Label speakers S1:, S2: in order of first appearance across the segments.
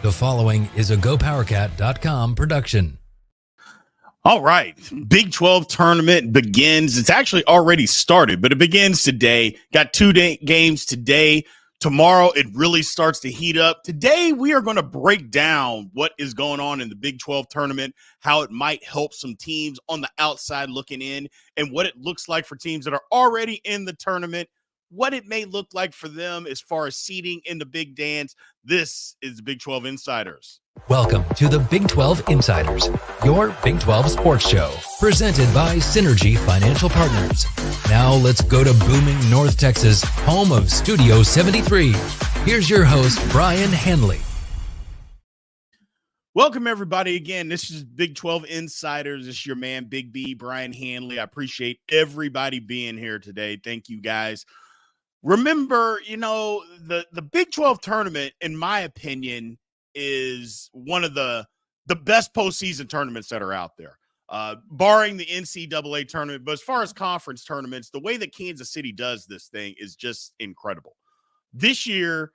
S1: The following is a GoPowercat.com production.
S2: All right. Big 12 tournament begins. It's actually already started, but it begins today. Got two games today. Tomorrow, it really starts to heat up. Today, we are going to break down what is going on in the Big 12 tournament, how it might help some teams on the outside looking in, and what it looks like for teams that are already in the tournament, what it may look like for them as far as seeding in the Big Dance. This is Big 12 Insiders.
S1: Welcome to the Big 12 Insiders, your Big 12 sports show, presented by Synergy Financial Partners. Now let's go to booming North Texas, home of Studio 73. Here's your host, Brien Hanley.
S2: Welcome, everybody. Again, this is Big 12 Insiders. This is your man, Big B, Brien Hanley. I appreciate everybody being here today. Thank you, guys. Remember, the Big 12 tournament, in my opinion, is one of the best postseason tournaments that are out there, barring the NCAA tournament. But as far as conference tournaments, the way that Kansas City does this thing is just incredible. This year,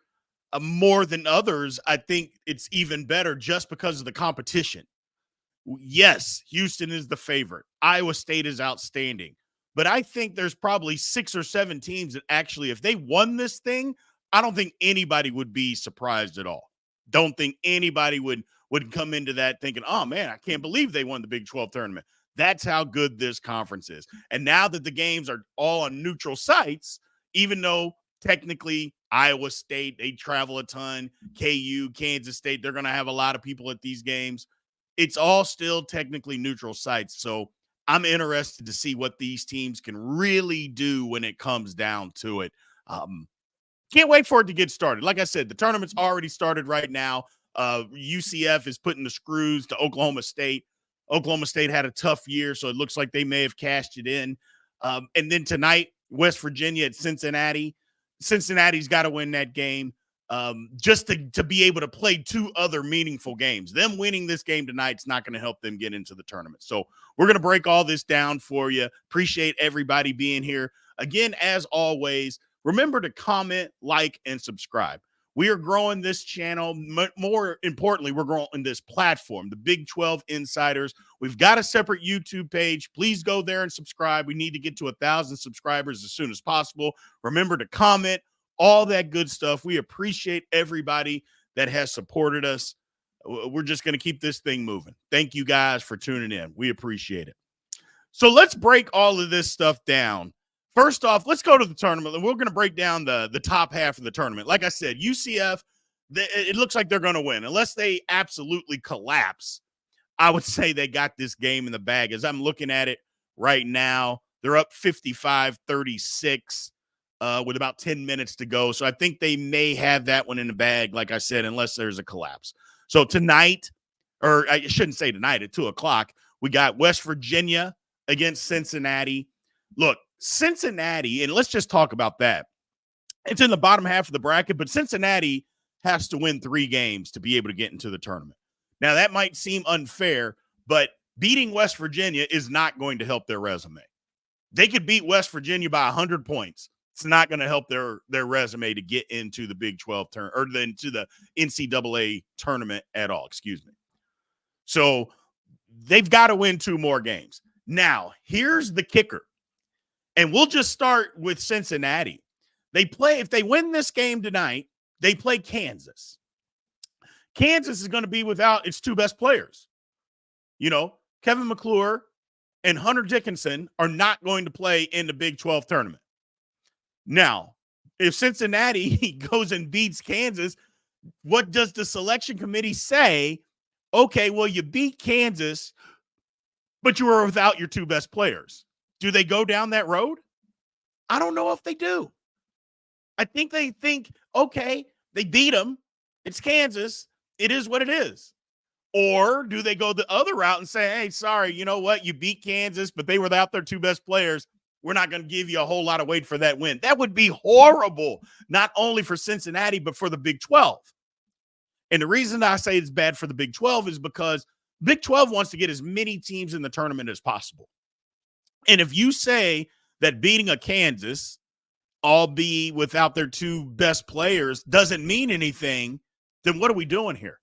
S2: more than others, I think it's even better just because of the competition. Yes, Houston is the favorite. Iowa State is outstanding. But I think there's probably 6 or 7 teams that actually, if they won this thing, I don't think anybody would be surprised at all. Don't think anybody would come into that thinking, oh, man, I can't believe they won the Big 12 tournament. That's how good this conference is. And now that the games are all on neutral sites, even though technically Iowa State, they travel a ton, KU, Kansas State, they're going to have a lot of people at these games. It's all still technically neutral sites. So I'm interested to see what these teams can really do when it comes down to it. Can't wait for it to get started. Like I said, the tournament's already started right now. UCF is putting the screws to Oklahoma State. Oklahoma State had a tough year, so it looks like they may have cashed it in. And then tonight, West Virginia at Cincinnati. Cincinnati's got to win that game just to be able to play 2 other meaningful games. Them winning this game tonight is not going to help them get into the tournament. So we're going to break all this down for you. Appreciate everybody being here. Again, as always, remember to comment, like, and subscribe. We are growing this channel. More importantly, we're growing this platform, the Big 12 Insiders. We've got a separate YouTube page. Please go there and subscribe. We need to get to 1,000 subscribers as soon as possible. Remember to comment, all that good stuff. We appreciate everybody that has supported us. We're just going to keep this thing moving. Thank you guys for tuning in. We appreciate it. So let's break all of this stuff down. First off, let's go to the tournament. We're going to break down the top half of the tournament. Like I said, UCF, it looks like they're going to win. Unless they absolutely collapse, I would say they got this game in the bag. As I'm looking at it right now, they're up 55-36 with about 10 minutes to go. So I think they may have that one in the bag, like I said, unless there's a collapse. So tonight, or I shouldn't say tonight, at 2 o'clock, we got West Virginia against Cincinnati. Look, Cincinnati, and let's just talk about that. It's in the bottom half of the bracket, but Cincinnati has to win 3 games to be able to get into the tournament. Now, that might seem unfair, but beating West Virginia is not going to help their resume. They could beat West Virginia by 100 points. It's not going to help their resume to get into the Big 12 or into the NCAA tournament at all. Excuse me. So they've got to win 2 more games. Now, here's the kicker. And we'll just start with Cincinnati. If they win this game tonight, they play Kansas. Kansas is going to be without its 2 best players. Kevin McClure and Hunter Dickinson are not going to play in the Big 12 tournament. Now, if Cincinnati goes and beats Kansas, what does the selection committee say? Okay, well, you beat Kansas, but you were without your 2 best players. Do they go down that road? I don't know if they do. I think they think, okay, they beat them. It's Kansas. It is what it is. Or do they go the other route and say, hey, sorry, you know what? You beat Kansas, but they were without their 2 best players. We're not going to give you a whole lot of weight for that win. That would be horrible, not only for Cincinnati, but for the Big 12. And the reason I say it's bad for the Big 12 is because Big 12 wants to get as many teams in the tournament as possible. And if you say that beating a Kansas, albeit without their 2 best players, doesn't mean anything, then what are we doing here?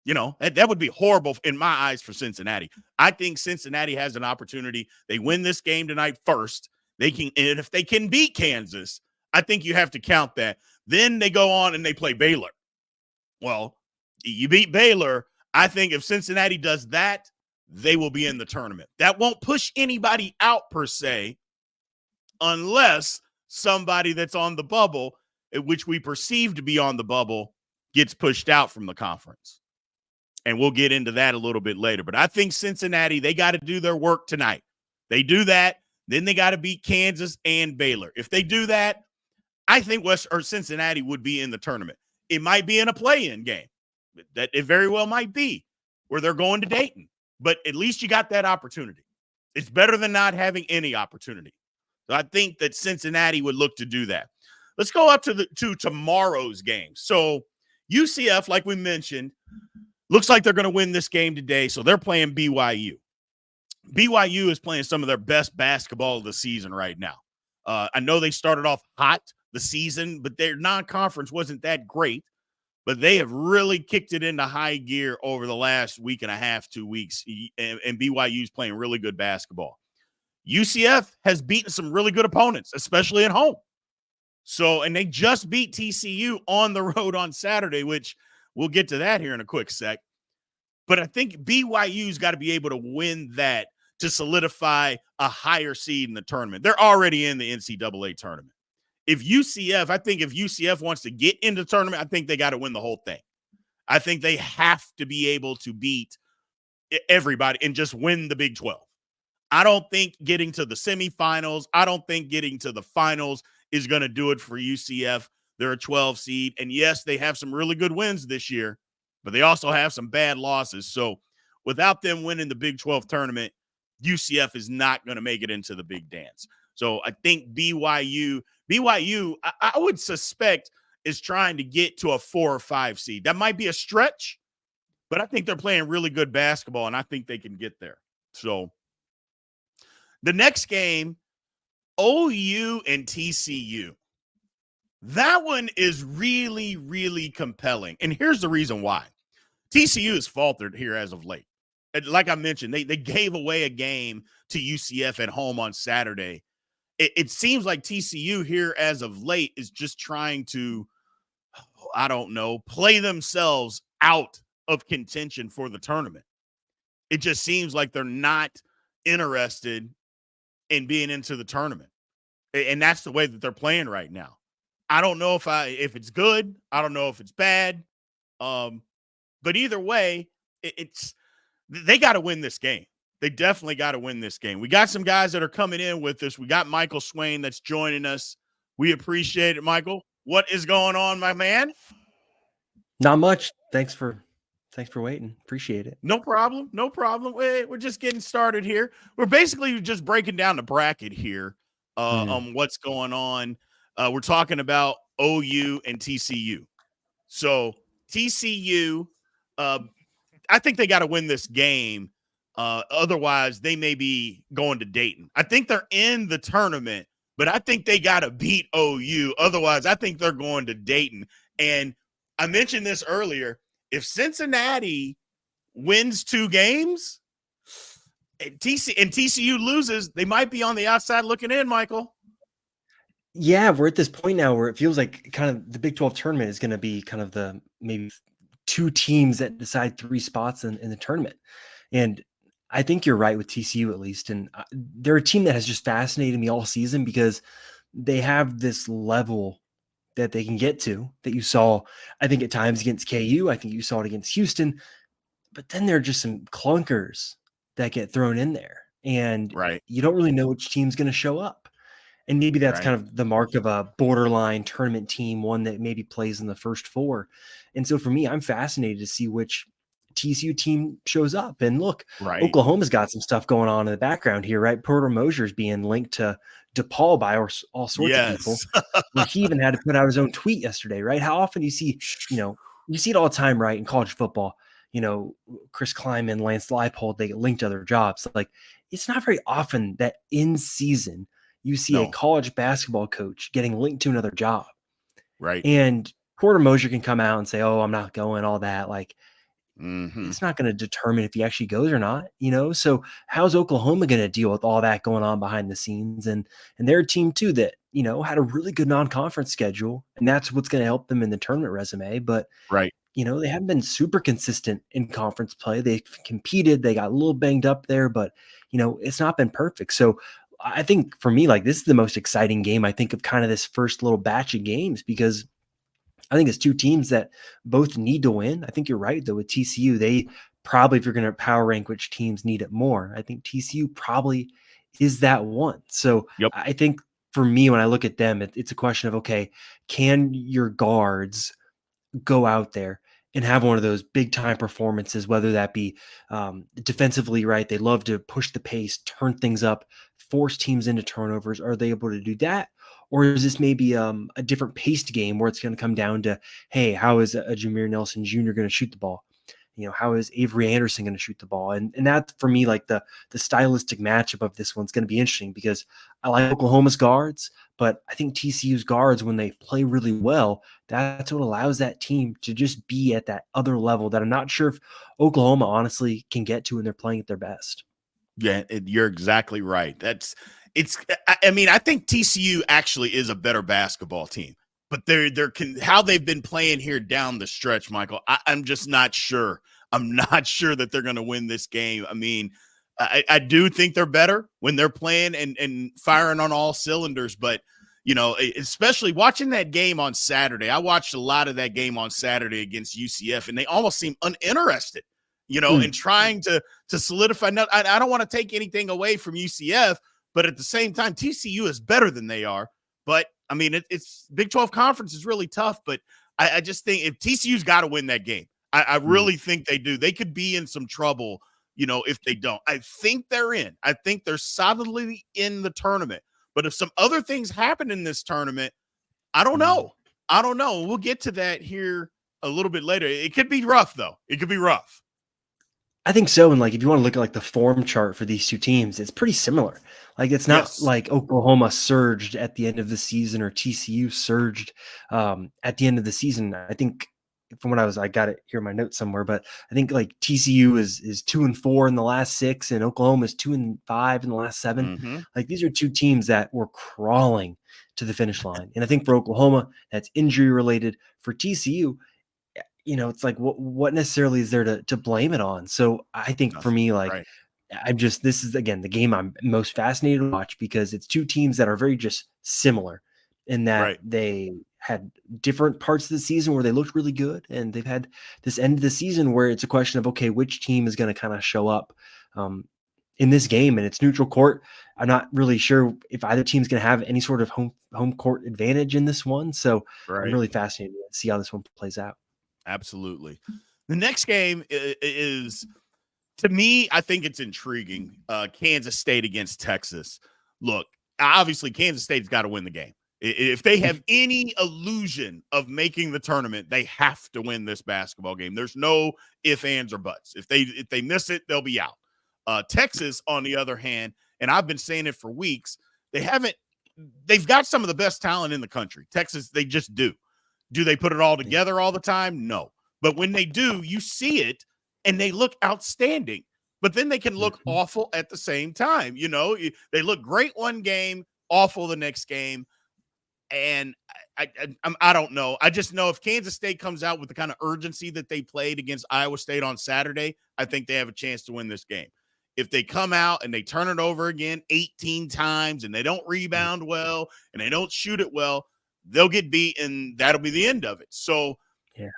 S2: You know, that would be horrible in my eyes for Cincinnati. I think Cincinnati has an opportunity. They win this game tonight first. They can, and if they can beat Kansas, I think you have to count that. Then they go on and they play Baylor. Well, you beat Baylor. I think if Cincinnati does that, they will be in the tournament. That won't push anybody out per se, unless somebody that's on the bubble, which we perceive to be on the bubble, gets pushed out from the conference. And we'll get into that a little bit later. But I think Cincinnati, they got to do their work tonight. They do that, then they got to beat Kansas and Baylor. If they do that, I think Cincinnati would be in the tournament. It might be in a play-in game. That it very well might be where they're going to Dayton. But at least you got that opportunity. It's better than not having any opportunity. So I think that Cincinnati would look to do that. Let's go up to tomorrow's game. So UCF, like we mentioned, looks like they're going to win this game today, so they're playing BYU. BYU is playing some of their best basketball of the season right now. I know they started off hot the season, but their non-conference wasn't that great. But they have really kicked it into high gear over the last week and a half, 2 weeks, and BYU is playing really good basketball. UCF has beaten some really good opponents, especially at home. So, and they just beat TCU on the road on Saturday, which we'll get to that here in a quick sec. But I think BYU's got to be able to win that to solidify a higher seed in the tournament. They're already in the NCAA tournament. If UCF wants to get into the tournament, I think they got to win the whole thing. I think they have to be able to beat everybody and just win the Big 12. I don't think getting to the semifinals, I don't think getting to the finals is going to do it for UCF. They're a 12 seed. And yes, they have some really good wins this year, but they also have some bad losses. So without them winning the Big 12 tournament, UCF is not going to make it into the big dance. So I think BYU, I would suspect, is trying to get to a 4 or 5 seed. That might be a stretch, but I think they're playing really good basketball, and I think they can get there. So the next game, OU and TCU. That one is really, really compelling. And here's the reason why. TCU has faltered here as of late. And like I mentioned, they gave away a game to UCF at home on Saturday. It seems like TCU here as of late is just trying to, I don't know, play themselves out of contention for the tournament. It just seems like they're not interested in being into the tournament. And that's the way that they're playing right now. I don't know if it's good. I don't know if it's bad. But either way, they got to win this game. They definitely got to win this game. We got some guys that are coming in with us. We got Michael Swain that's joining us. We appreciate it, Michael. What is going on, my man?
S3: Not much. Thanks for waiting. Appreciate it.
S2: No problem. No problem. We're just getting started here. We're basically just breaking down the bracket here on what's going on. We're talking about OU and TCU. So TCU, I think they got to win this game. Otherwise, they may be going to Dayton. I think they're in the tournament, but I think they got to beat OU. Otherwise, I think they're going to Dayton. And I mentioned this earlier. If Cincinnati wins 2 games and TCU loses, they might be on the outside looking in, Michael.
S3: Yeah, we're at this point now where it feels like kind of the Big 12 tournament is going to be kind of the maybe 2 teams that decide 3 spots in the tournament. And I think you're right with TCU at least. And they're a team that has just fascinated me all season because they have this level that they can get to that you saw, I think, at times against KU. I think you saw it against Houston. But then there are just some clunkers that get thrown in there. And you don't really know which team's going to show up. And maybe that's kind of the mark of a borderline tournament team, one that maybe plays in the first 4. And so for me, I'm fascinated to see which TCU team shows up. And look, Oklahoma's got some stuff going on in the background here, right? Porter Mosier's being linked to DePaul by all sorts of people. Like he even had to put out his own tweet yesterday, right? How often do you see, you see it all the time, right? In college football, Chris Kleiman, Lance Leipold, they get linked to other jobs. Like it's not very often that in season you see a college basketball coach getting linked to another job.
S2: Right.
S3: And Porter Moser can come out and say, "Oh, I'm not going," all that. Like,
S2: Mm-hmm.
S3: it's not going to determine if he actually goes or not, you know? So how's Oklahoma going to deal with all that going on behind the scenes? And they're a team too that, you know, had a really good non-conference schedule, and that's what's going to help them in the tournament resume. But,
S2: Right.
S3: you know, they haven't been super consistent in conference play. They competed, they got a little banged up there, but, you know, it's not been perfect. So I think for me, like, this is the most exciting game, I think, of kind of this first little batch of games, because I think it's two teams that both need to win. I think you're right, though, with TCU. They probably, if you're going to power rank which teams need it more, I think TCU probably is that one. So
S2: Yep.
S3: I think for me, when I look at them, it's a question of, okay, can your guards go out there and have one of those big time performances, whether that be defensively, right? They love to push the pace, turn things up, force teams into turnovers. Are they able to do that? Or is this maybe a different paced game where it's going to come down to, hey, how is a Jameer Nelson Jr. going to shoot the ball? You know, how is Avery Anderson going to shoot the ball? And that, for me, like the stylistic matchup of this one's going to be interesting, because I like Oklahoma's guards, but I think TCU's guards, when they play really well, that's what allows that team to just be at that other level that I'm not sure if Oklahoma honestly can get to when they're playing at their best.
S2: Yeah, you're exactly right. I mean, I think TCU actually is a better basketball team, but how they've been playing here down the stretch, Michael. I'm just not sure. I'm not sure that they're going to win this game. I mean, I do think they're better when they're playing and firing on all cylinders, but you know, especially watching that game on Saturday. I watched a lot of that game on Saturday against UCF, and they almost seemed uninterested, you know, in trying to solidify. Now, I don't want to take anything away from UCF, but at the same time, TCU is better than they are. But I mean, it's Big 12 conference is really tough, but I just think if TCU's got to win that game, I really think they do. They could be in some trouble, you know, if they don't. I think they're in. I think they're solidly in the tournament. But if some other things happen in this tournament, I don't know. I don't know. We'll get to that here a little bit later. It could be rough, though. It could be rough.
S3: I think so. And like, if you want to look at like the form chart for these two teams, it's pretty similar. Like, it's not like Oklahoma surged at the end of the season or TCU surged at the end of the season. I think from what I got it here in my notes somewhere, but I think like TCU is 2-4 in the last 6, and Oklahoma is 2-5 in the last 7. Like, these are two teams that were crawling to the finish line. And I think for Oklahoma, that's injury related. For TCU, you know, it's like, what necessarily is there to blame it on? So I think for me, like, this is, again, the game I'm most fascinated to watch, because it's two teams that are very just similar in that they had different parts of the season where they looked really good, and they've had this end of the season where it's a question of, okay, which team is going to kind of show up in this game, and it's neutral court. I'm not really sure if either team's going to have any sort of home court advantage in this one. So I'm really fascinated to see how this one plays out.
S2: Absolutely. The next game is, to me, I think it's intriguing. Kansas State against Texas. Look, obviously, Kansas State's got to win the game. If they have any illusion of making the tournament, they have to win this basketball game. There's no ifs, ands, or buts. If they miss it, they'll be out. Texas, on the other hand, and I've been saying it for weeks, they've got some of the best talent in the country. Texas, they just do. Do they put it all together all the time? No. But when they do, you see it, and they look outstanding. But then they can look awful at the same time. You know, they look great one game, awful the next game. And I don't know. I just know if Kansas State comes out with the kind of urgency that they played against Iowa State on Saturday, I think they have a chance to win this game. If they come out and they turn it over again 18 times and they don't rebound well and they don't shoot it well, they'll get beat, and that'll be the end of it. So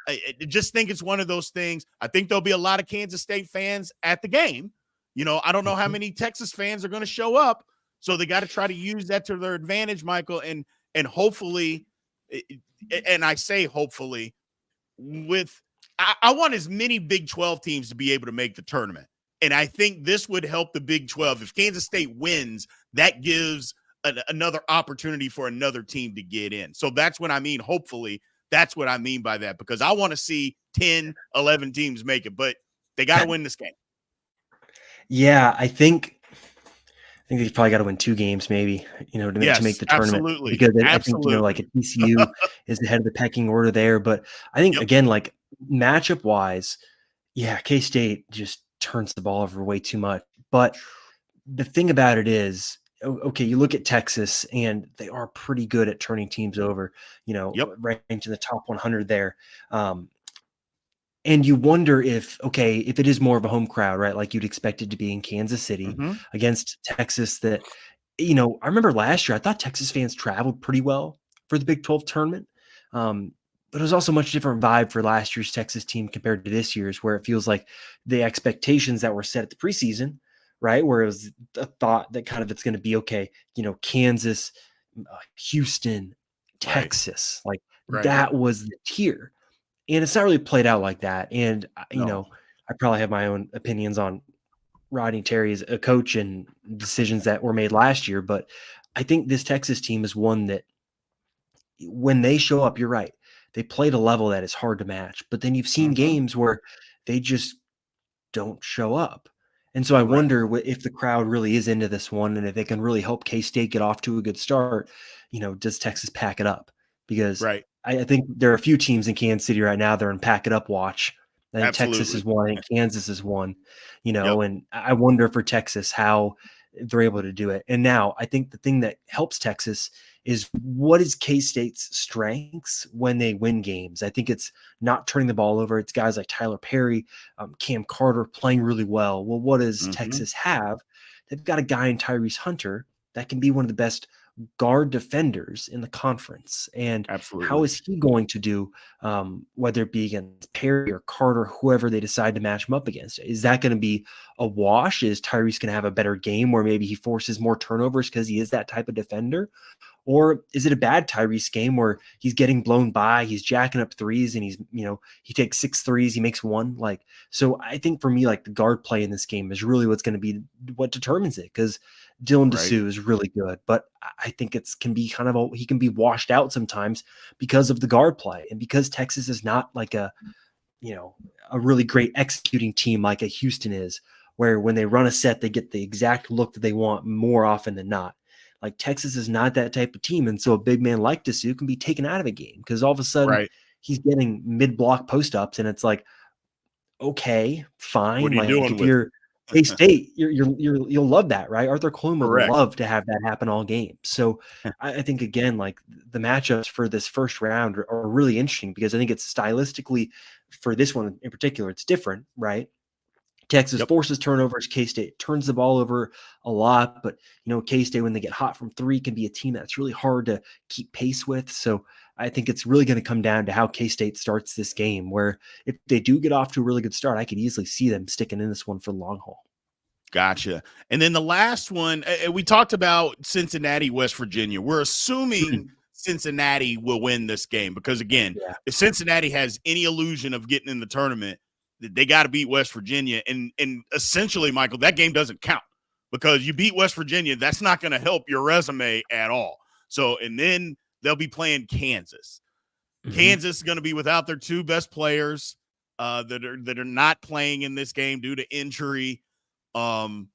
S2: I just think it's one of those things. I think there'll be a lot of Kansas State fans at the game. You know, I don't know how many Texas fans are going to show up. So they got to try to use that to their advantage, Michael, and hopefully, and I say hopefully, I want as many Big 12 teams to be able to make the tournament. And I think this would help the Big 12. If Kansas State wins, that gives another opportunity for another team to get in. So that's what I mean. Hopefully, that's what I mean by that, because I want to see 10, 11 teams make it, but they got to win this game.
S3: Yeah, I think think they probably got to win 2 games, maybe, to make
S2: Yes,
S3: the tournament,
S2: absolutely.
S3: because I think, like
S2: Absolutely.
S3: a TCU is the head of the pecking order there. But I think,
S2: Yep.
S3: again, like matchup wise, yeah, K-State just turns the ball over way too much. But the thing about it is, okay, you look at Texas and they are pretty good at turning teams over,
S2: Yep.
S3: ranked in the top 100 there. Um, and you wonder if, okay, if it is more of a home crowd, right? Like you'd expect it to be in Kansas City
S2: Mhm.
S3: against Texas, that, I remember last year, I thought Texas fans traveled pretty well for the Big 12 tournament. Um, but it was also a much different vibe for last year's Texas team compared to this year's, where it feels like the expectations that were set at the preseason, right? Where it was a thought that kind of it's going to be okay, Kansas, Houston,
S2: Right.
S3: Texas, like
S2: Right.
S3: that was the tier. And it's not really played out like that. And,
S2: No.
S3: I probably have my own opinions on Rodney Terry as a coach and decisions that were made last year. But I think this Texas team is one that when they show up, you're right. They played a level that is hard to match. But then you've seen
S2: Mhm.
S3: games where they just don't show up. And so I
S2: Correct.
S3: wonder if the crowd really is into this one, and if they can really help K-State get off to a good start, does Texas pack it up? Because
S2: Right.
S3: I think there are a few teams in Kansas City right now that are in pack it up watch. I think Texas is
S2: Absolutely.
S3: one. I think Kansas is one,
S2: Yep.
S3: and I wonder for Texas how they're able to do it. And now I think the thing that helps Texas is, what is K-State's strengths when they win games? I think it's not turning the ball over. It's guys like Tyler Perry, Cam Carter playing really well. Well, what does
S2: Mhm.
S3: Texas have? They've got a guy in Tyrese Hunter that can be one of the best guard defenders in the conference. And how
S2: Absolutely.
S3: is he going to do, whether it be against Perry or Carter, whoever they decide to match him up against? Is that going to be a wash? Is Tyrese going to have a better game where maybe he forces more turnovers because he is that type of defender? Or is it a bad Tyrese game where he's getting blown by, he's jacking up threes, and he takes 6 threes, he makes one? Like, so I think for me, like the guard play in this game is really what's going to be what determines it, because Dylan
S2: Right.
S3: Dessou is really good, but I think can be kind of he can be washed out sometimes because of the guard play, and because Texas is not like you know, a really great executing team like a Houston is, where when they run a set, they get the exact look that they want more often than not. Like Texas is not that type of team. And so a big man like Dessou can be taken out of a game because all of a sudden
S2: Right.
S3: he's getting mid-block post-ups, and it's like, okay,
S2: What
S3: fine.
S2: are you
S3: Like
S2: doing
S3: if
S2: with
S3: you're K-State, you'll love that, right? Arthur Klum would
S2: Correct.
S3: love to have that happen all game. So I think, again, like the matchups for this first round are really interesting, because I think it's stylistically, for this one in particular, it's different, right? Texas
S2: Yep.
S3: forces turnovers. K-State turns the ball over a lot, but K-State, when they get hot from three, can be a team that's really hard to keep pace with. So I think it's really going to come down to how K-State starts this game, where if they do get off to a really good start, I could easily see them sticking in this one for the long haul.
S2: Gotcha. And then the last one, we talked about Cincinnati, West Virginia. We're assuming
S3: Mhm.
S2: Cincinnati will win this game because, again,
S3: Yeah.
S2: if Cincinnati has any illusion of getting in the tournament, they got to beat West Virginia. And essentially, Michael, that game doesn't count because you beat West Virginia. That's not going to help your resume at all. So, and then they'll be playing Kansas.
S3: Mhm.
S2: Kansas is going to be without their 2 best players that are not playing in this game due to injury. And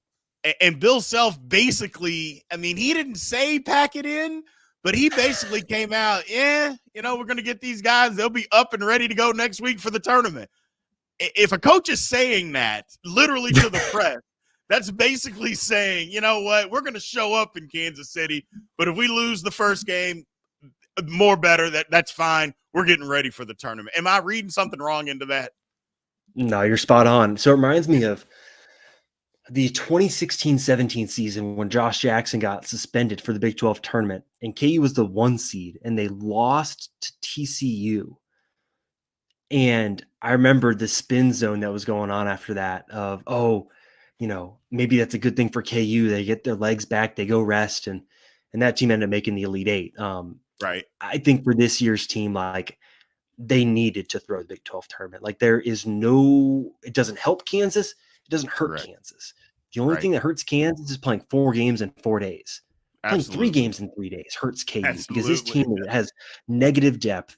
S2: Bill Self basically, I mean, he didn't say pack it in, but he basically came out, yeah, we're going to get these guys. They'll be up and ready to go next week for the tournament. If a coach is saying that literally to the press, that's basically saying, you know what, we're going to show up in Kansas City, but if we lose the first game, more better, that's fine. We're getting ready for the tournament. Am I reading something wrong into that?
S3: No, you're spot on. So it reminds me of the 2016-17 season when Josh Jackson got suspended for the Big 12 tournament, and KU was the 1 seed, and they lost to TCU. And I remember the spin zone that was going on after that of, oh, maybe that's a good thing for KU. They get their legs back, they go rest, and that team ended up making the Elite Eight.
S2: Right.
S3: I think for this year's team, like they needed to throw the Big 12 tournament. Like it doesn't help Kansas. It doesn't hurt
S2: Correct.
S3: Kansas. The only
S2: Right.
S3: thing that hurts Kansas is playing 4 games in 4 days. Playing 3
S2: Absolutely.
S3: games in 3 days hurts KU, because this
S2: Absolutely.
S3: team has negative depth.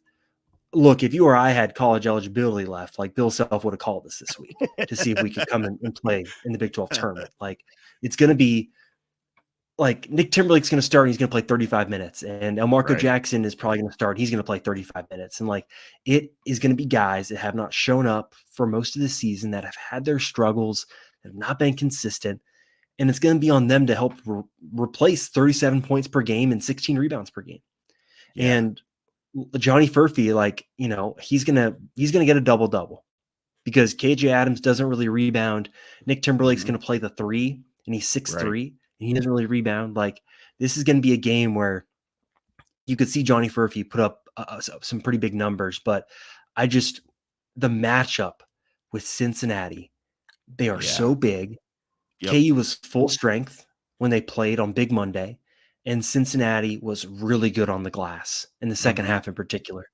S3: Look, if you or I had college eligibility left, like Bill Self would have called us this week to see if we could come and play in the Big 12 tournament. Like it's going to be like Nick Timberlake's going to start. And he's going to play 35 minutes, and Marco
S2: Right.
S3: Jackson is probably going to start. He's going to play 35 minutes, and like it is going to be guys that have not shown up for most of the season, that have had their struggles, that have not been consistent, and it's going to be on them to help replace 37 points per game and 16 rebounds per game.
S2: Yeah.
S3: And Johnny Furphy, like, you know, he's gonna get a double because KJ Adams doesn't really rebound. Nick Timberlake's
S2: Mhm.
S3: going to play the 3, and he's 6'3",
S2: Right.
S3: and he doesn't really rebound. Like, this is going to be a game where you could see Johnny Furphy put up some pretty big numbers, but the matchup with Cincinnati, they are
S2: Yeah.
S3: so big.
S2: Yep.
S3: KU was full strength when they played on Big Monday, and Cincinnati was really good on the glass in the second
S2: Mhm.
S3: half in particular.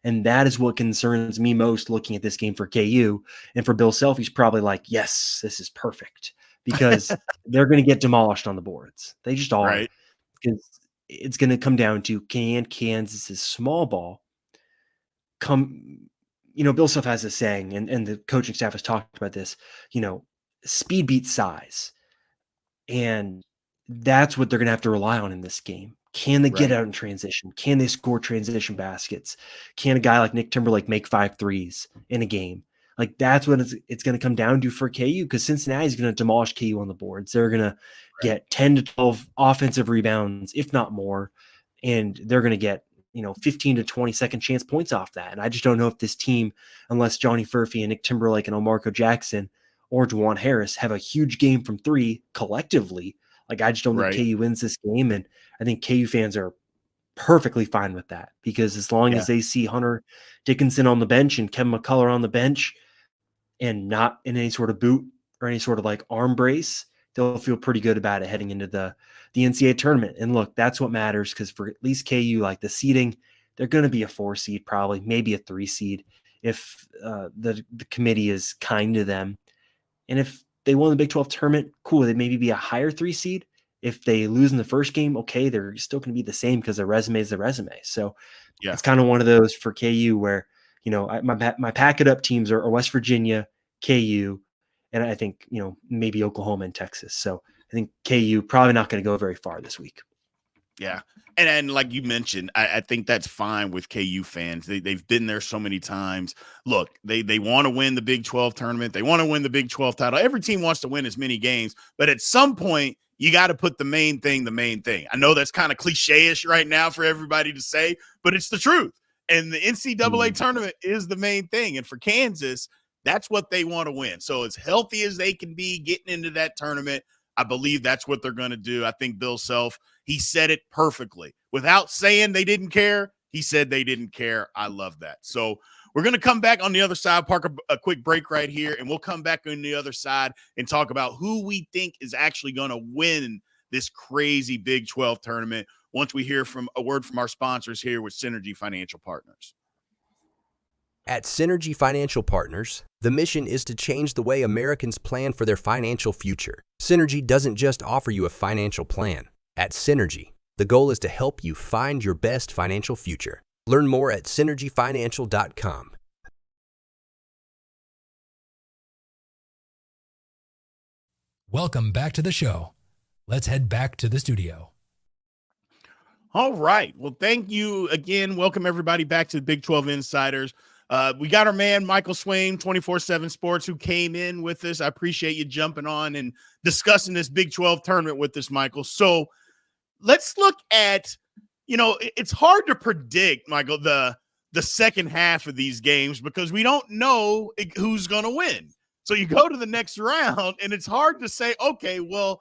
S3: And that is what concerns me most looking at this game for KU. And for Bill Self, he's probably like, yes, this is perfect, because they're going to get demolished on the boards. They just are,
S2: Right.
S3: because it's going to come down to, can Kansas's small ball come, you know, Bill Self has a saying, and the coaching staff has talked about this, you know, speed beats size. And that's what they're going to have to rely on in this game. Can they get
S2: Right.
S3: out in transition? Can they score transition baskets? Can a guy like Nick Timberlake make 5 threes in a game? Like, that's what it's going to come down to for KU, because Cincinnati is going to demolish KU on the boards. They're going to
S2: Right.
S3: get 10 to 12 offensive rebounds, if not more, and they're going to get, you know, 15 to 20 second chance points off that. And I just don't know if this team, unless Johnny Furphy and Nick Timberlake and Marco Jackson or Juwan Harris have a huge game from 3 collectively, like, I just don't think
S2: Right.
S3: KU wins this game. And I think KU fans are perfectly fine with that, because as long
S2: Yeah.
S3: as they see Hunter Dickinson on the bench and Kevin McCullough on the bench and not in any sort of boot or any sort of like arm brace, they'll feel pretty good about it heading into the NCAA tournament. And look, that's what matters, because for at least KU, like, the seeding, they're going to be a 4 seed, probably maybe a 3 seed if the committee is kind to them. And if they won the Big 12 tournament, cool, they maybe be a higher 3 seed. If they lose in the first game, okay, they're still going to be the same, because their resume is their resume. So
S2: Yeah.
S3: it's kind of one of those for KU where, you know, my pack it up teams are West Virginia, KU, and I think, you know, maybe Oklahoma and Texas. So I think KU probably not going to go very far this week.
S2: Yeah. And like you mentioned, I think that's fine with KU fans. They've been there so many times. Look, they want to win the Big 12 tournament. They want to win the Big 12 title. Every team wants to win as many games, but at some point, you got to put the main thing. I know that's kind of cliche-ish right now for everybody to say, but it's the truth. And the NCAA tournament is the main thing. And for Kansas, that's what they want to win. So as healthy as they can be getting into that tournament, I believe that's what they're going to do. I think Bill Self, he said it perfectly. Without saying they didn't care, he said they didn't care. I love that. So we're going to come back on the other side, park a quick break right here, and we'll come back on the other side and talk about who we think is actually going to win this crazy Big 12 tournament once we hear from a word from our sponsors here with Synergy Financial Partners.
S4: At Synergy Financial Partners, the mission is to change the way Americans plan for their financial future. Synergy doesn't just offer you a financial plan. At Synergy, the goal is to help you find your best financial future. Learn more at synergyfinancial.com.
S1: Welcome back to the show. Let's head back to the studio.
S2: All right. Well, thank you again. Welcome everybody back to the Big 12 Insiders. We got our man, Michael Swain, 24/7 Sports, who came in with us. I appreciate you jumping on and discussing this Big 12 tournament with us, Michael. So let's look at, you know, it's hard to predict, Michael, the second half of these games because we don't know who's going to win. So you go to the next round and it's hard to say, okay, well,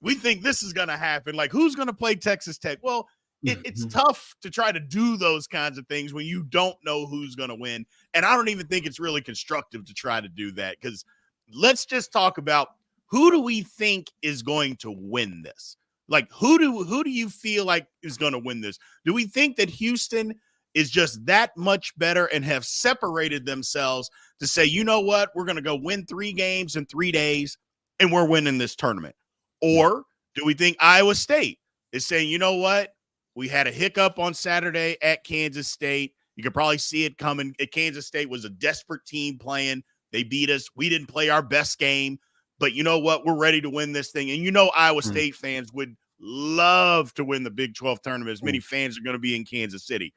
S2: we think this is going to happen. Like, who's going to play Texas Tech? Well, it's tough to try to do those kinds of things when you don't know who's going to win. And I don't even think it's really constructive to try to do that, because let's just talk about, who do we think is going to win this? Like, who do you feel like is going to win this? Do we think that Houston is just that much better and have separated themselves to say, you know what, we're going to go win 3 games in 3 days and we're winning this tournament? Or do we think Iowa State is saying, you know what, we had a hiccup on Saturday at Kansas State. You could probably see it coming. Kansas State was a desperate team playing. They beat us. We didn't play our best game. But you know what? We're ready to win this thing. And you know Iowa State fans would love to win the Big 12 tournament. As many fans are going to be in Kansas City.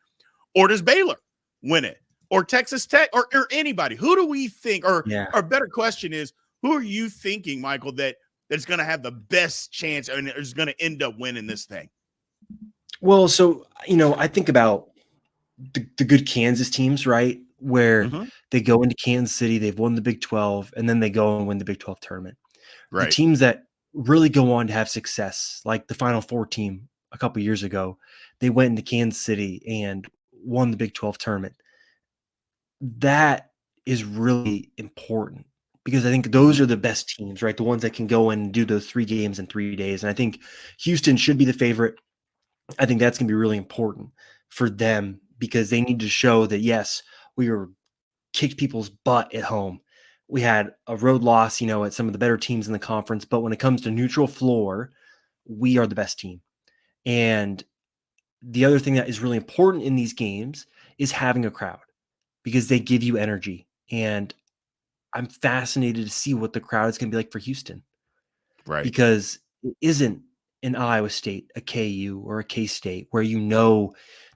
S2: Or does Baylor win it? Or Texas Tech? Or anybody? Who do we think? Or a better question is, who are you thinking, Michael, that's going to have the best chance and is going to end up winning this thing?
S3: Well, so, I think about the good Kansas teams, right? Where they go into Kansas City, they've won the Big 12, and then they go and win the Big 12 tournament.
S2: Right.
S3: The teams that really go on to have success, like the Final Four team a couple years ago, they went into Kansas City and won the Big 12 tournament. That is really important because I think those are the best teams, right? The ones that can go in and do those 3 games in 3 days. And I think Houston should be the favorite. I think that's going to be really important for them because they need to show that, yes, we were kicked people's butt at home. We had a road loss, at some of the better teams in the conference. But when it comes to neutral floor, we are the best team. And the other thing that is really important in these games is having a crowd because they give you energy. And I'm fascinated to see what the crowd is going to be like for Houston.
S2: Right.
S3: Because it isn't an Iowa State, a KU, or a K-State where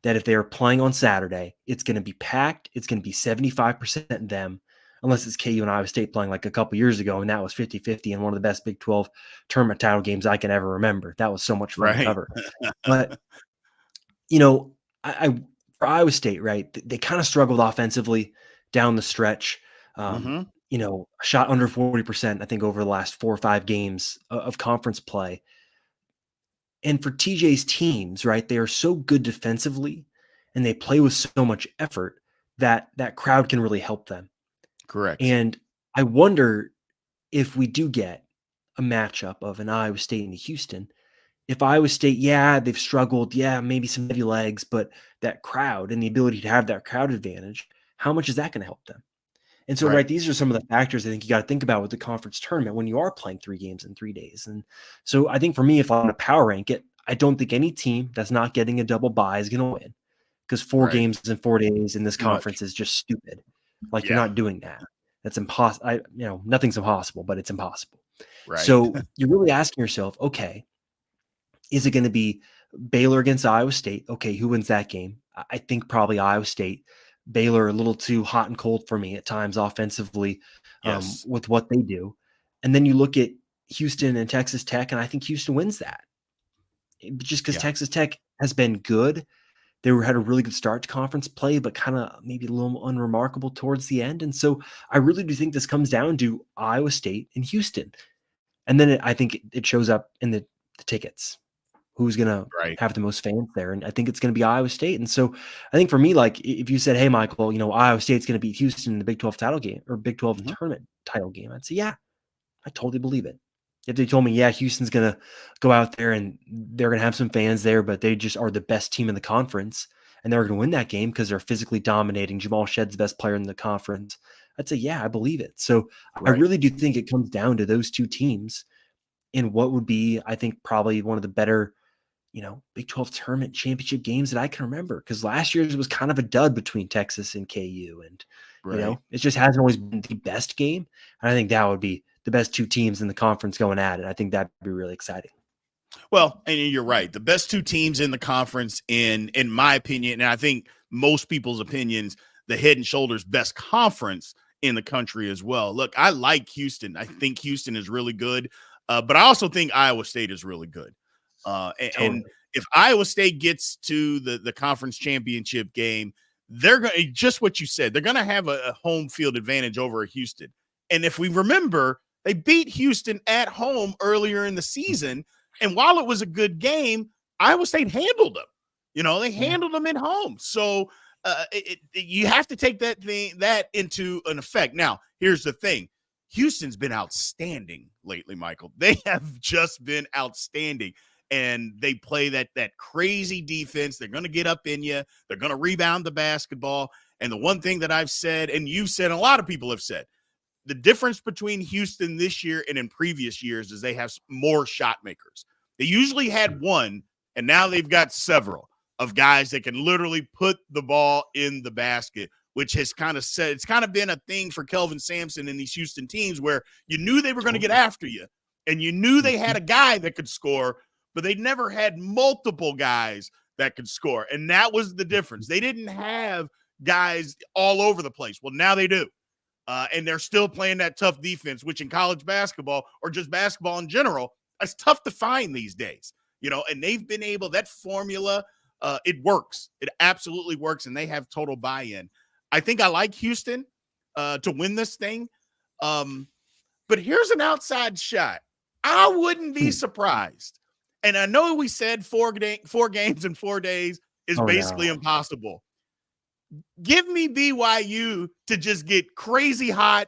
S3: that if they are playing on Saturday, it's going to be packed. It's going to be 75% them, unless it's KU and Iowa State playing like a couple years ago, and that was 50-50 and one of the best Big 12 tournament title games I can ever remember. That was so much fun to cover. But, I for Iowa State, right, they kind of struggled offensively down the stretch. Shot under 40%, I think, over the last 4 or 5 games of conference play. And for TJ's teams, right, they are so good defensively and they play with so much effort that crowd can really help them.
S2: Correct.
S3: And I wonder if we do get a matchup of an Iowa State and Houston, if Iowa State, they've struggled, maybe some heavy legs, but that crowd and the ability to have that crowd advantage, how much is that going to help them? And so, right, these are some of the factors I think you got to think about with the conference tournament when you are playing 3 games in 3 days. And so I think for me, if I'm going to power rank it, I don't think any team that's not getting a double bye is going to win because 4 games in 4 days in this conference is just stupid. Like you're not doing that. That's impossible. Nothing's impossible, but it's impossible.
S2: Right.
S3: So you're really asking yourself, okay, is it going to be Baylor against Iowa State? Okay, who wins that game? I think probably Iowa State. Baylor a little too hot and cold for me at times offensively with what they do. And then you look at Houston and Texas Tech, and I think Houston wins that. Just because Texas Tech has been good. They had a really good start to conference play, but kind of maybe a little unremarkable towards the end. And so I really do think this comes down to Iowa State and Houston. And then I think it shows up in the tickets. Who's going to have the most fans there? And I think it's going to be Iowa State. And so I think for me, like if you said, hey, Michael, Iowa State's going to beat Houston in the Big 12 title game or Big 12 tournament title game, I'd say, yeah, I totally believe it. If they told me, Houston's going to go out there and they're going to have some fans there, but they just are the best team in the conference and they're going to win that game because they're physically dominating. Jamal Shedd's the best player in the conference. I'd say, yeah, I believe it. So I really do think it comes down to those 2 teams in what would be, I think, probably one of the better, Big 12 tournament championship games that I can remember. Because last year's was kind of a dud between Texas and KU. And, it just hasn't always been the best game. And I think that would be the best 2 teams in the conference going at it. I think that'd be really exciting.
S2: Well, and you're right. The best 2 teams in the conference, in my opinion, and I think most people's opinions, the head and shoulders best conference in the country as well. Look, I like Houston. I think Houston is really good, but I also think Iowa State is really good. And if Iowa State gets to the conference championship game, they're going to, just what you said, they're going to have a home field advantage over Houston. And if we remember, they beat Houston at home earlier in the season. And while it was a good game, Iowa State handled them. They handled them at home. So you have to take that into an effect. Now, here's the thing. Houston's been outstanding lately, Michael. They have just been outstanding. And they play that crazy defense. They're going to get up in you. They're going to rebound the basketball. And the one thing that I've said, and you've said, and a lot of people have said, the difference between Houston this year and in previous years is they have more shot makers. They usually had one, and now they've got several of guys that can literally put the ball in the basket, which has it's kind of been a thing for Kelvin Sampson and these Houston teams where you knew they were going to get after you, and you knew they had a guy that could score, but they never had multiple guys that could score. And that was the difference. They didn't have guys all over the place. Well, now they do. And they're still playing that tough defense, which in college basketball or just basketball in general, it's tough to find these days, and they've been able, that formula, it works. It absolutely works. And they have total buy-in. I think I like Houston to win this thing. But here's an outside shot. I wouldn't be surprised. And I know we said 4 games in 4 days is basically impossible. Give me BYU to just get crazy hot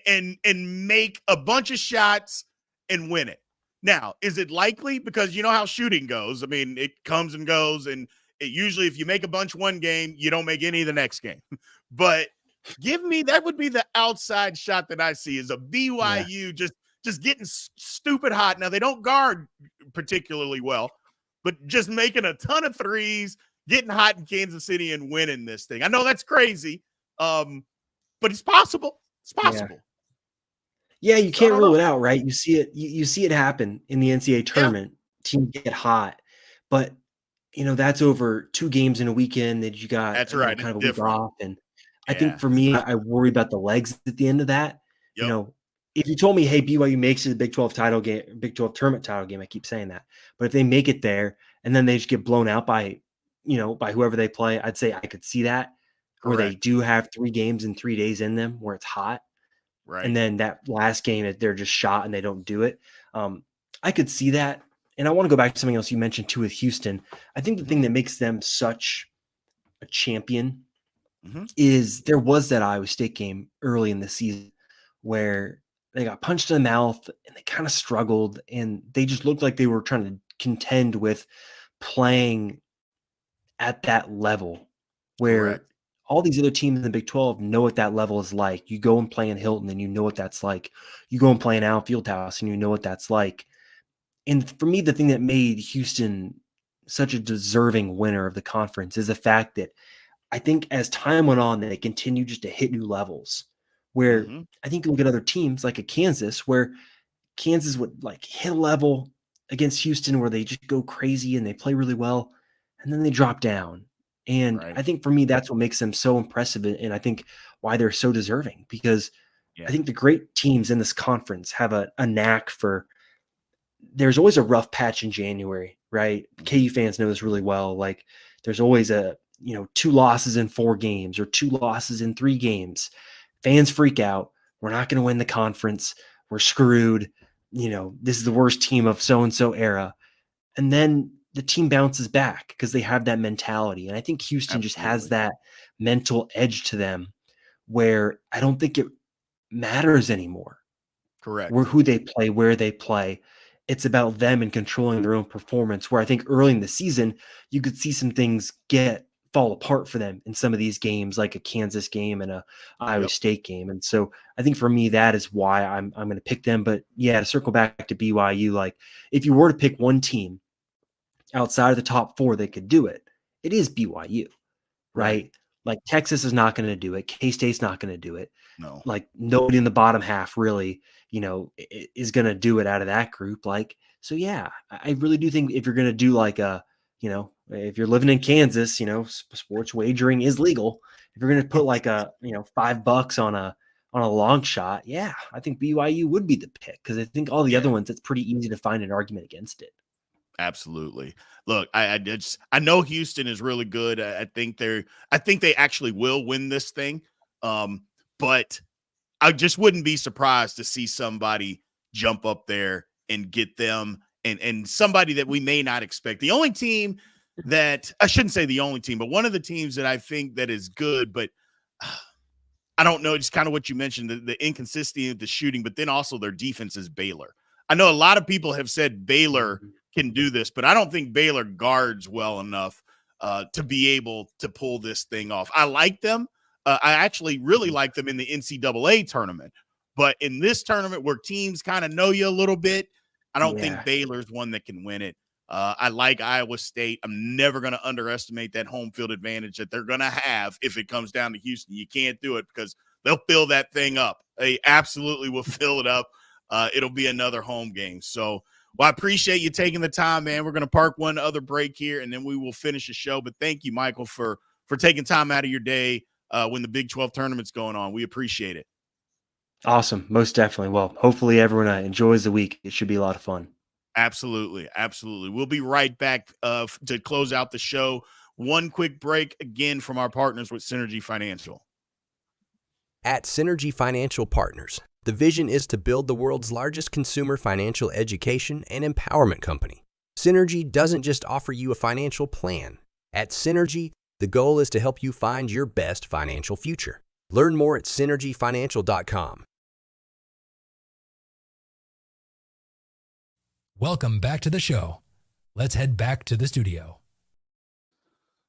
S2: and make a bunch of shots and win it. Now, is it likely? Because you know how shooting goes. I mean, it comes and goes, and it usually, if you make a bunch one game, you don't make any the next game. But give me, that would be the outside shot that I see, is a BYU just getting stupid hot. Now, they don't guard particularly well, but just making a ton of threes, getting hot in Kansas City and winning this thing. I know that's crazy, but it's possible. It's possible.
S3: Yeah, you can't rule it out, right? You see it. You see it happen in the NCAA tournament. Teams get hot, but that's over 2 games in a weekend that you got.
S2: That's right.
S3: Kind of a
S2: week
S3: off, and I think for me, I worry about the legs at the end of that. Yep. If you told me, hey, BYU makes it the Big 12 title game, Big 12 tournament title game, I keep saying that, but if they make it there and then they just get blown out by whoever they play, I'd say I could see that. Correct. Where they do have 3 games in 3 days in them where it's hot. Right. And then that last game that they're just shot and they don't do it. I could see that. And I want to go back to something else you mentioned too with Houston. I think the thing that makes them such a champion is there was that Iowa State game early in the season where they got punched in the mouth and they kind of struggled and they just looked like they were trying to contend with playing at that level where all these other teams in the Big 12 know what that level is like. You go and play in Hilton and you know what that's like. You go and play in Allen Fieldhouse and you know what that's like. And for me, the thing that made Houston such a deserving winner of the conference is the fact that I think as time went on, they continued just to hit new levels where I think you look at other teams like a Kansas, where Kansas would like hit a level against Houston where they just go crazy and they play really well. And then they drop down. And I think for me, that's what makes them so impressive. And I think why they're so deserving, because I think the great teams in this conference have a knack for, there's always a rough patch in January, right? KU fans know this really well. Like there's always 2 losses in 4 games or 2 losses in 3 games. Fans freak out. We're not going to win the conference. We're screwed. This is the worst team of so-and-so era. And then the team bounces back because they have that mentality. And I think Houston just has that mental edge to them where I don't think it matters anymore.
S2: Correct.
S3: Who they play, where they play. It's about them and controlling their own performance, where I think early in the season, you could see some things fall apart for them in some of these games, like a Kansas game and a Iowa State game. And so I think for me, that is why I'm going to pick them. But to circle back to BYU, like if you were to pick one team outside of the top 4 that could do it, it is BYU, right? Like Texas is not going to do it. K-State's not going to do it.
S2: No. Like
S3: nobody in the bottom half really, is going to do it out of that group. Like, so I really do think if you're going to do like if you're living in Kansas, sports wagering is legal. If you're going to put like $5 on a long shot, I think BYU would be the pick, because I think all the other ones, it's pretty easy to find an argument against it.
S2: Absolutely. Look, I know Houston is really good. I think they actually will win this thing. But I just wouldn't be surprised to see somebody jump up there and get them, and somebody that we may not expect. The only team that, I shouldn't say the only team, but one of the teams that I think that is good, but I don't know, just kind of what you mentioned, the inconsistency of the shooting, but then also their defense is Baylor. I know a lot of people have said Baylor can do this, but I don't think Baylor guards well enough to be able to pull this thing off. I like them. I actually really like them in the NCAA tournament, but in this tournament where teams kind of know you a little bit, I don't think Baylor's one that can win it. I like Iowa State. I'm never going to underestimate that home field advantage that they're going to have if it comes down to Houston. You can't do it because they'll fill that thing up. They absolutely will fill it up. It'll be another home game. So Well, I appreciate you taking the time, man. We're going to park one other break here, and then we will finish the show. But thank you, Michael, for taking time out of your day when the Big 12 tournament's going on. We appreciate it.
S3: Awesome. Most definitely. Well, hopefully everyone enjoys the week. It should be a lot of fun.
S2: Absolutely. Absolutely. We'll be right back to close out the show. One quick break again from our partners with Synergy Financial.
S4: At Synergy Financial Partners, the vision is to build the world's largest consumer financial education and empowerment company. Synergy doesn't just offer you a financial plan. At Synergy, the goal is to help you find your best financial future. Learn more at synergyfinancial.com.
S1: Welcome back to the show. Let's head back to the studio.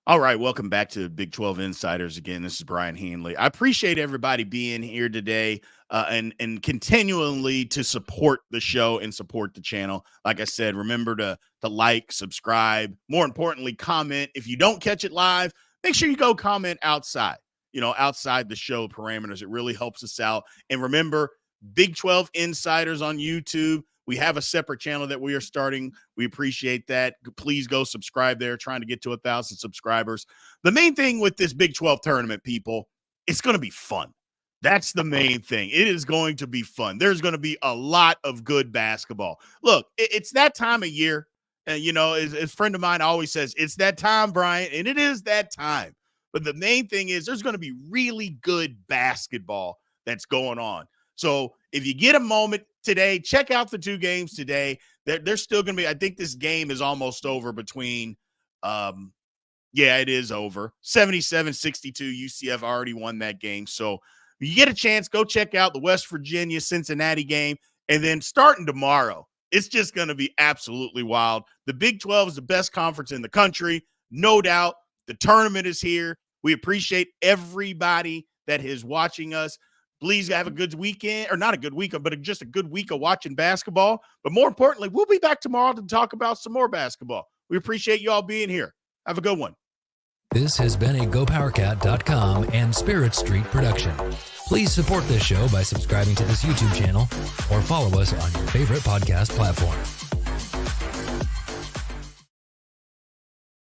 S2: All right, welcome back to Big 12 Insiders again. This is Brien Hanley. I appreciate everybody being here today and continually to support the show and support the channel. Like I said, remember to like, subscribe, more importantly, comment. If you don't catch it live, make sure you go comment outside, outside the show parameters. It really helps us out. And remember, Big 12 Insiders on YouTube. We have a separate channel that we are starting. We appreciate that. Please go subscribe there, trying to get to 1,000 subscribers. The main thing with this Big 12 tournament, people, it's going to be fun. That's the main thing. It is going to be fun. There's going to be a lot of good basketball. Look, it's that time of year. And, as a friend of mine always says, it's that time, Brian, and it is that time. But the main thing is there's going to be really good basketball that's going on. So if you get a moment today, check out the two games today. They're still going to be, I think this game is almost over between, it is over. 77-62, UCF already won that game. So if you get a chance, go check out the West Virginia Cincinnati game. And then starting tomorrow, it's just going to be absolutely wild. The Big 12 is the best conference in the country, no doubt. The tournament is here. We appreciate everybody that is watching us. Please have a good weekend, or not a good weekend, but just a good week of watching basketball. But more importantly, we'll be back tomorrow to talk about some more basketball. We appreciate you all being here. Have a good one.
S1: This has been a GoPowercat.com and Spirit Street production. Please support this show by subscribing to this YouTube channel or follow us on your favorite podcast platform.